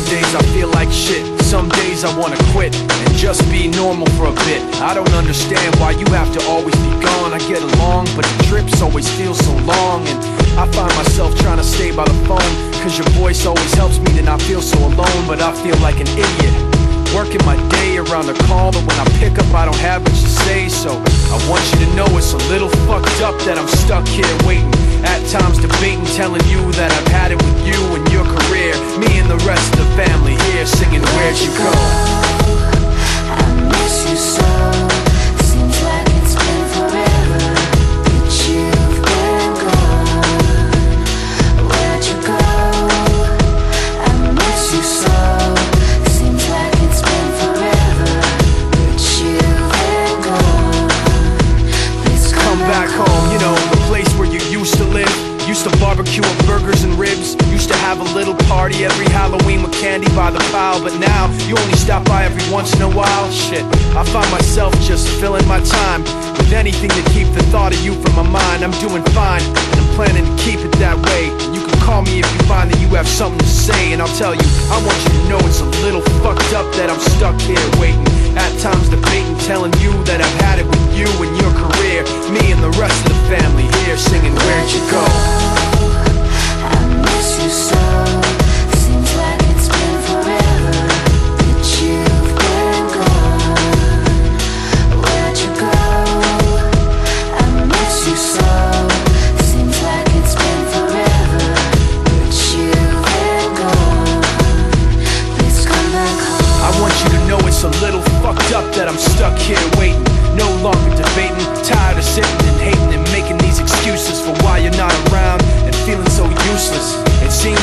days I feel like shit. Some days I wanna quit and just be normal for a bit. I don't understand why you have to always be gone. I get along, but the trips always feel so long. And I find myself trying to stay by the phone, cause your voice always helps me to not feel so alone. But I feel like an idiot, working my day around the call, but when I pick up I don't have much to say. So I want you to know it's a little fucked up that I'm stuck here waiting, at times debating, telling you that I've had it with you and your career. Me and the rest of the family here singing Where'd You Go? I miss you so. Seems like it's been forever that you've been gone. Where'd you go? I miss you so. Seems like it's been forever that you've been gone. Please Come back home, you know, the place where you used to live. Used to barbecue up burgers and ribs. Used to have a little party every Halloween with candy by the pile. But now, you only stop by every once in a while. Shit, I find myself just filling my time with anything to keep the thought of you from my mind. I'm doing fine, and I'm planning to keep it that way. You can call me if you find that you have something to say, and I'll tell you, I want you to know it's a little fucked up that I'm stuck here waiting, at times debating, telling you that I've had it with you and your career. Me and the rest of the family here singing Where'd You Go? I miss you so. Seems like it's been forever that you've been gone. Where'd you go? I miss you so. Seems like it's been forever that you've been gone. Please come back home. I want you to know it's a little fucked up that I'm stuck here waiting, no longer debating, tired of sitting and hating and making these excuses for why you're not around and feeling so useless. It seems